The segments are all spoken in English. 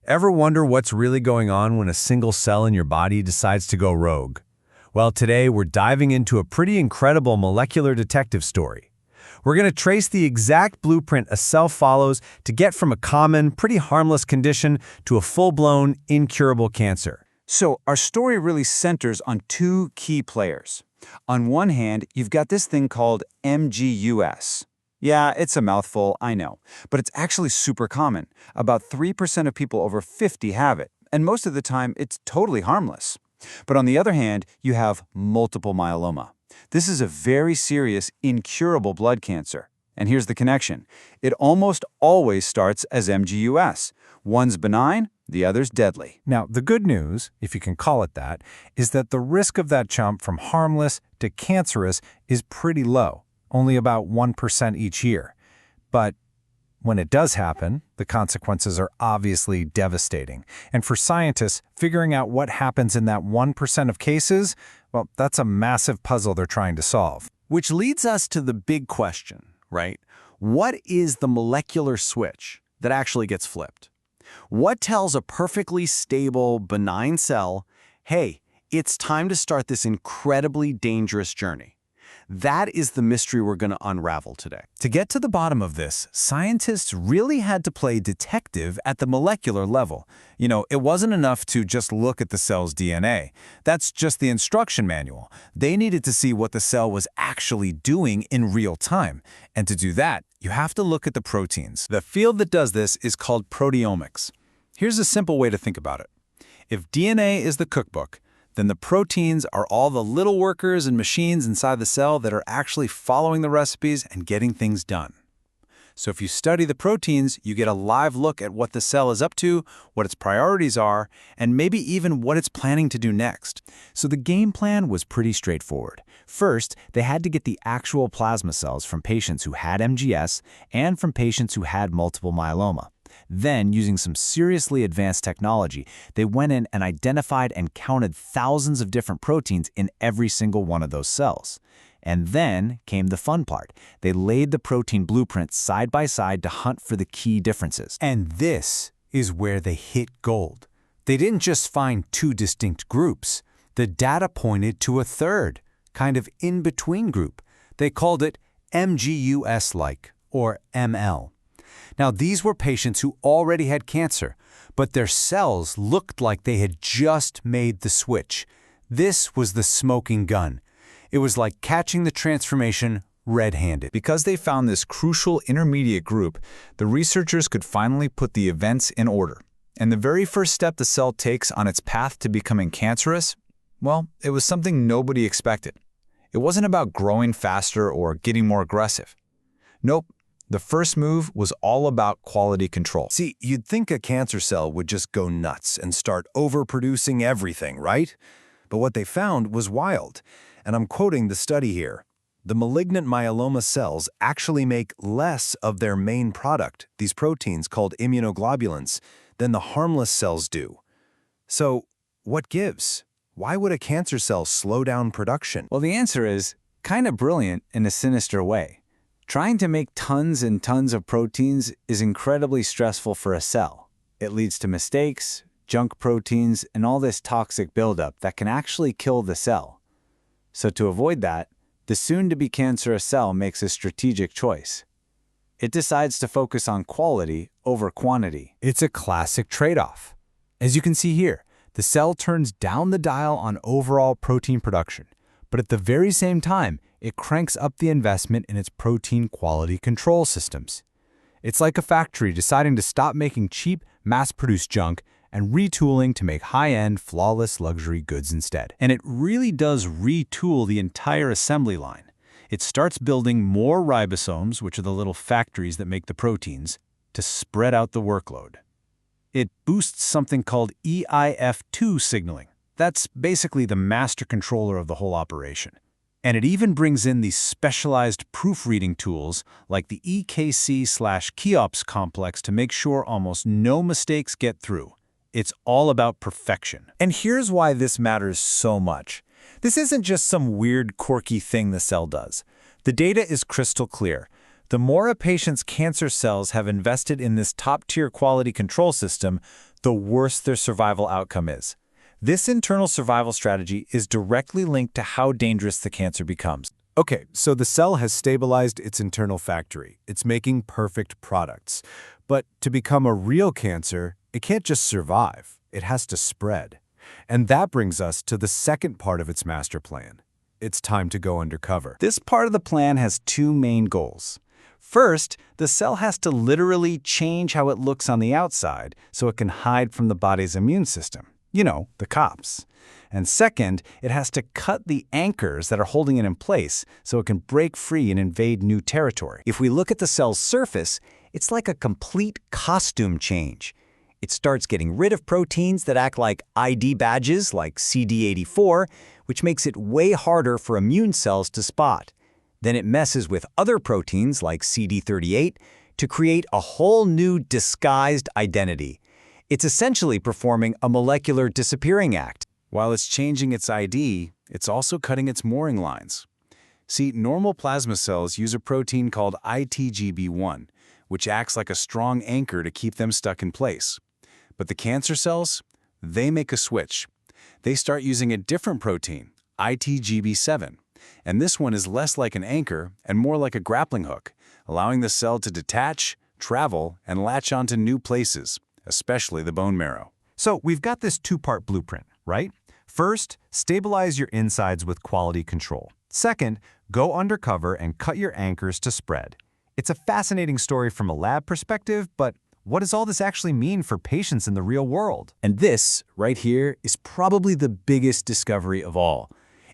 Ever wonder what's really going on when a single cell in your body decides to go rogue? Well, today we're diving into a pretty incredible molecular detective story. We're going to trace the exact blueprint a cell follows to get from a common, pretty harmless condition to a full-blown, incurable cancer. So our story really centers on two key players. On one hand, you've got this thing called MGUS. Yeah, it's a mouthful, I know, but it's actually super common. About 3% of people over 50 have it, and most of the time it's totally harmless. But on the other hand, you have multiple myeloma. This is a very serious, incurable blood cancer. And here's the connection. It almost always starts as MGUS. One's benign, the other's deadly. Now, the good news, if you can call it that, is that the risk of that jump from harmless to cancerous is pretty low, only about 1% each year. But when it does happen, the consequences are obviously devastating. And for scientists, figuring out what happens in that 1% of cases, well, that's a massive puzzle they're trying to solve. Which leads us to the big question, right? What is the molecular switch that actually gets flipped? What tells a perfectly stable, benign cell, hey, it's time to start this incredibly dangerous journey? That is the mystery we're going to unravel today. To get to the bottom of this, scientists really had to play detective at the molecular level. It wasn't enough to just look at the cell's DNA. That's just the instruction manual. They needed to see what the cell was actually doing in real time. And to do that, you have to look at the proteins. The field that does this is called proteomics. Here's a simple way to think about it. If DNA is the cookbook, then the proteins are all the little workers and machines inside the cell that are actually following the recipes and getting things done. So if you study the proteins, you get a live look at what the cell is up to, what its priorities are, and maybe even what it's planning to do next. So the game plan was pretty straightforward. First, they had to get the actual plasma cells from patients who had MGS and from patients who had multiple myeloma. Then, using some seriously advanced technology, they went in and identified and counted thousands of different proteins in every single one of those cells. And then came the fun part. They laid the protein blueprints side by side to hunt for the key differences. And this is where they hit gold. They didn't just find two distinct groups. The data pointed to a third, kind of in-between group. They called it MGUS-like, or ML. Now, these were patients who already had cancer, but their cells looked like they had just made the switch. This was the smoking gun. It was like catching the transformation red-handed. Because they found this crucial intermediate group, the researchers could finally put the events in order. And the very first step the cell takes on its path to becoming cancerous, well, it was something nobody expected. It wasn't about growing faster or getting more aggressive. Nope. The first move was all about quality control. See, you'd think a cancer cell would just go nuts and start overproducing everything, right? But what they found was wild. And I'm quoting the study here. The malignant myeloma cells actually make less of their main product, these proteins called immunoglobulins, than the harmless cells do. So, what gives? Why would a cancer cell slow down production? Well, the answer is kind of brilliant in a sinister way. Trying to make tons and tons of proteins is incredibly stressful for a cell. It leads to mistakes, junk proteins, and all this toxic buildup that can actually kill the cell. So to avoid that, the soon-to-be cancerous cell makes a strategic choice. It decides to focus on quality over quantity. It's a classic trade-off. As you can see here, the cell turns down the dial on overall protein production, but at the very same time, it cranks up the investment in its protein quality control systems. It's like a factory deciding to stop making cheap, mass-produced junk and retooling to make high-end, flawless luxury goods instead. And it really does retool the entire assembly line. It starts building more ribosomes, which are the little factories that make the proteins, to spread out the workload. It boosts something called EIF2 signaling. That's basically the master controller of the whole operation. And it even brings in these specialized proofreading tools like the EKC/Keops complex to make sure almost no mistakes get through. It's all about perfection. And here's why this matters so much. This isn't just some weird, quirky thing the cell does. The data is crystal clear. The more a patient's cancer cells have invested in this top-tier quality control system, the worse their survival outcome is. This internal survival strategy is directly linked to how dangerous the cancer becomes. Okay, so the cell has stabilized its internal factory. It's making perfect products. But to become a real cancer, it can't just survive. It has to spread. And that brings us to the second part of its master plan. It's time to go undercover. This part of the plan has two main goals. First, the cell has to literally change how it looks on the outside so it can hide from the body's immune system. You know, the cops. And second, it has to cut the anchors that are holding it in place so it can break free and invade new territory. If we look at the cell's surface, it's like a complete costume change. It starts getting rid of proteins that act like ID badges, like CD84, which makes it way harder for immune cells to spot. Then it messes with other proteins, like CD38, to create a whole new disguised identity. It's essentially performing a molecular disappearing act. While it's changing its ID, it's also cutting its mooring lines. See, normal plasma cells use a protein called ITGB1, which acts like a strong anchor to keep them stuck in place. But the cancer cells, they make a switch. They start using a different protein, ITGB7, and this one is less like an anchor and more like a grappling hook, allowing the cell to detach, travel, and latch onto new places, especially the bone marrow. So we've got this two-part blueprint, right? First, stabilize your insides with quality control. Second, go undercover and cut your anchors to spread. It's a fascinating story from a lab perspective, but what does all this actually mean for patients in the real world? And this, right here, is probably the biggest discovery of all.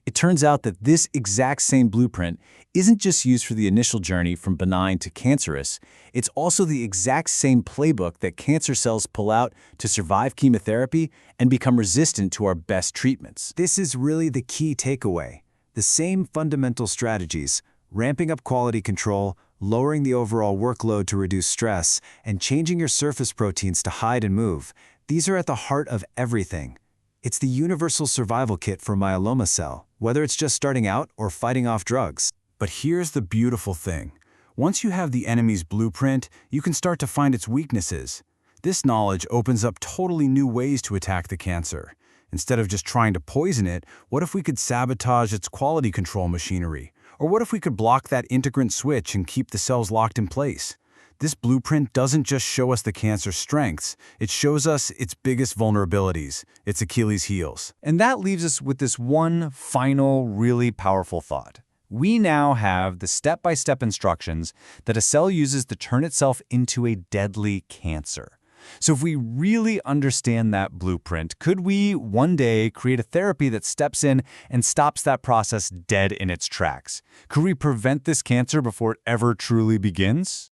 It turns out that this exact same blueprint isn't just used for the initial journey from benign to cancerous, it's also the exact same playbook that cancer cells pull out to survive chemotherapy and become resistant to our best treatments. This is really the key takeaway. The same fundamental strategies, ramping up quality control, lowering the overall workload to reduce stress, and changing your surface proteins to hide and move, these are at the heart of everything. It's the universal survival kit for myeloma cell, whether it's just starting out or fighting off drugs. But here's the beautiful thing. Once you have the enemy's blueprint, you can start to find its weaknesses. This knowledge opens up totally new ways to attack the cancer. Instead of just trying to poison it, what if we could sabotage its quality control machinery? Or what if we could block that integrant switch and keep the cells locked in place? This blueprint doesn't just show us the cancer's strengths, it shows us its biggest vulnerabilities, its Achilles heels. And that leaves us with this one final, really powerful thought. We now have the step-by-step instructions that a cell uses to turn itself into a deadly cancer. So if we really understand that blueprint, could we one day create a therapy that steps in and stops that process dead in its tracks? Could we prevent this cancer before it ever truly begins?